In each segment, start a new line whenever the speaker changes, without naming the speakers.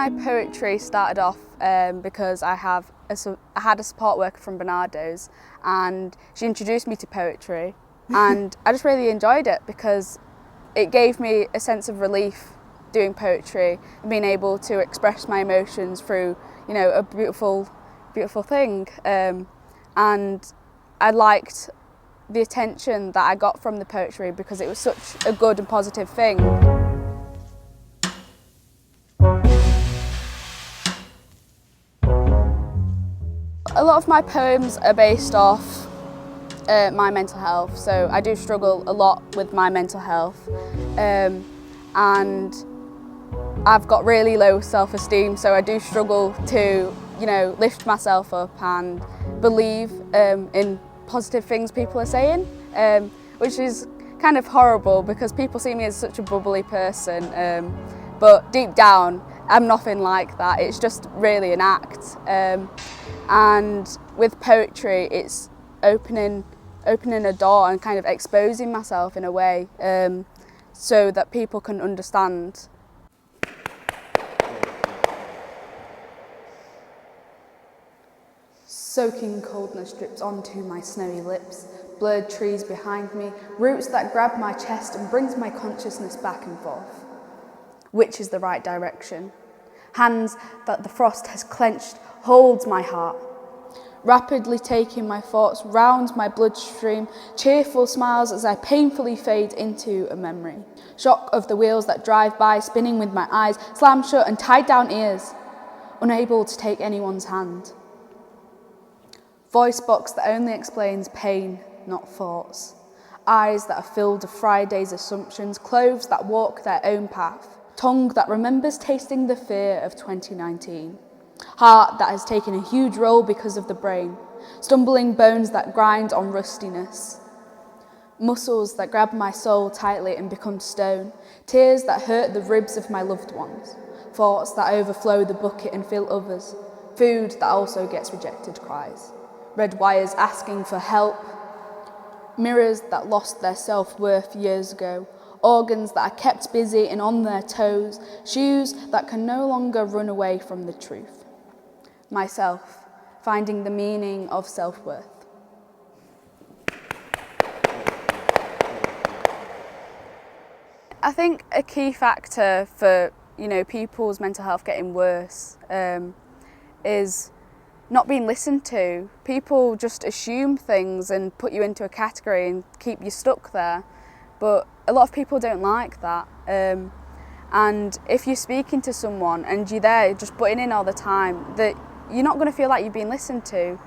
My poetry started off because I had a support worker from Bernardo's, and she introduced me to poetry, and I just really enjoyed it because it gave me a sense of relief doing poetry and being able to express my emotions through, a beautiful thing. And I liked the attention that I got from the poetry because it was such a good and positive thing. A lot of my poems are based off my mental health, so I do struggle a lot with my mental health, and I've got really low self-esteem, so I do struggle to lift myself up and believe in positive things people are saying, which is kind of horrible because people see me as such a bubbly person, but deep down I'm nothing like that. It's just really an act. And with poetry, it's opening a door and kind of exposing myself in a way, so that people can understand. Soaking coldness drips onto my snowy lips, blurred trees behind me, roots that grab my chest and brings my consciousness back and forth. Which is the right direction? Hands that the frost has clenched holds my heart, rapidly taking my thoughts round my bloodstream, cheerful smiles as I painfully fade into a memory. Shock of the wheels that drive by, spinning with my eyes slammed shut and tied down ears, unable to take anyone's hand. Voice box that only explains pain, not thoughts. Eyes that are filled of Friday's assumptions, clothes that walk their own path. Tongue that remembers tasting the fear of 2019. Heart that has taken a huge role because of the brain. Stumbling bones that grind on rustiness. Muscles that grab my soul tightly and become stone. Tears that hurt the ribs of my loved ones. Thoughts that overflow the bucket and fill others. Food that also gets rejected cries. Red wires asking for help. Mirrors that lost their self-worth years ago. Organs that are kept busy and on their toes. Shoes that can no longer run away from the truth. Myself, finding the meaning of self-worth. I think a key factor for people's mental health getting worse is not being listened to. People just assume things and put you into a category and keep you stuck there. But a lot of people don't like that. And if you're speaking to someone and you're there just butting in all the time, that you're not going to feel like you're being listened to.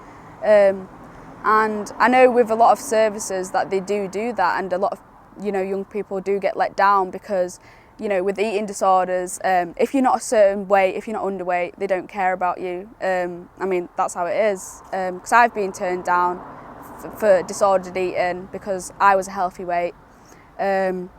And I know with a lot of services that they do that, and a lot of young people do get let down because with eating disorders, if you're not a certain weight, if you're not underweight, they don't care about you. I mean, that's how it is. Because I've been turned down for disordered eating because I was a healthy weight. And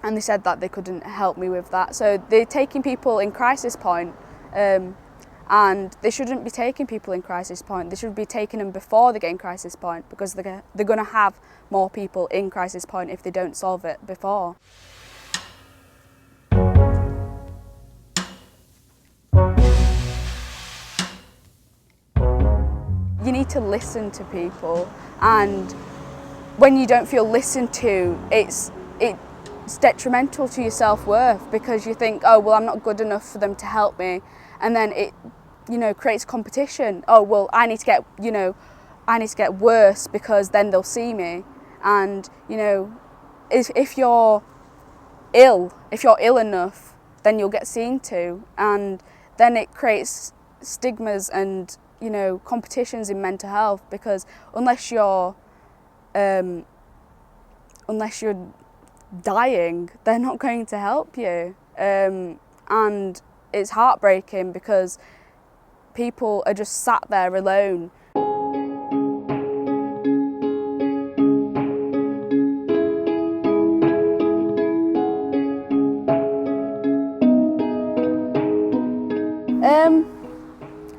they said that they couldn't help me with that. So they're taking people in crisis point, and they shouldn't be taking people in crisis point. They should be taking them before they get in crisis point because they're going to have more people in crisis point if they don't solve it before. You need to listen to people, and when you don't feel listened to, it's detrimental to your self-worth because you think, oh well, I'm not good enough for them to help me, and then it creates competition. Oh well, I need to get worse because then they'll see me. And if you're ill enough, then you'll get seen to, and then it creates stigmas and competitions in mental health, because unless you're dying, they're not going to help you, and it's heartbreaking because people are just sat there alone.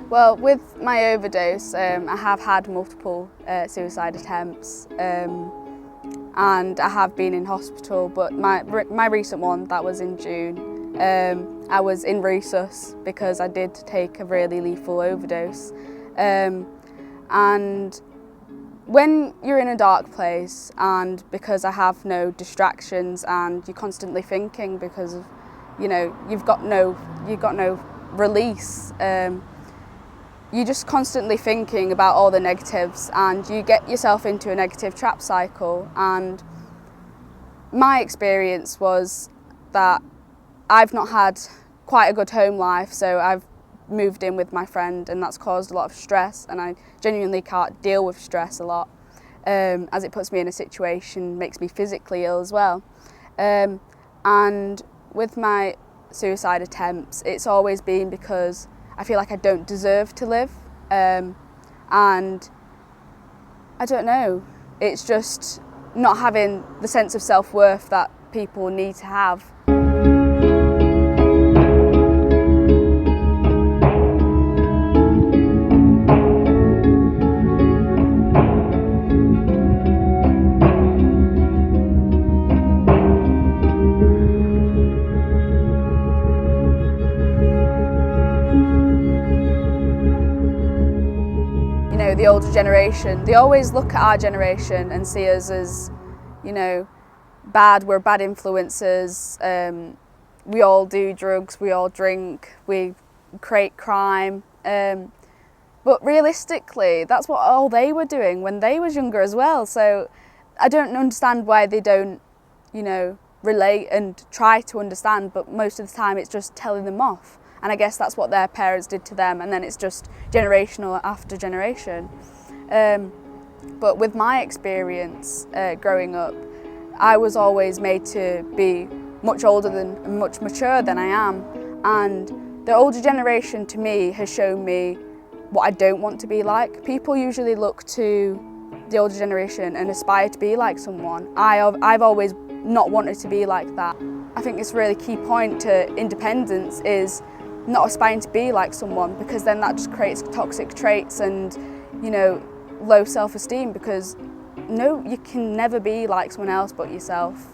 Well, with my overdose, I have had multiple suicide attempts, and I have been in hospital, but my recent one, that was in June, I was in resus because I did take a really lethal overdose. And when you're in a dark place, and because I have no distractions and you're constantly thinking because of, you know, you've got no release, you're just constantly thinking about all the negatives and you get yourself into a negative trap cycle. And my experience was that I've not had quite a good home life, so I've moved in with my friend and that's caused a lot of stress, and I genuinely can't deal with stress a lot, as it puts me in a situation, makes me physically ill as well. And with my suicide attempts, it's always been because I feel like I don't deserve to live, and I don't know, it's just not having the sense of self-worth that people need to have. You know, the older generation, they always look at our generation and see us as, you know, bad, we're bad influences, we all do drugs, we all drink, we create crime, but realistically that's what all they were doing when they was younger as well. So I don't understand why they don't, you know, relate and try to understand, but most of the time it's just telling them off. And I guess that's what their parents did to them, and then it's just generational after generation. But with my experience growing up, I was always made to be much older and much mature than I am. And the older generation to me has shown me what I don't want to be like. People usually look to the older generation and aspire to be like someone. I've always not wanted to be like that. I think it's a really key point to independence is not aspiring to be like someone, because then that just creates toxic traits and, you know, low self-esteem, because no, you can never be like someone else but yourself.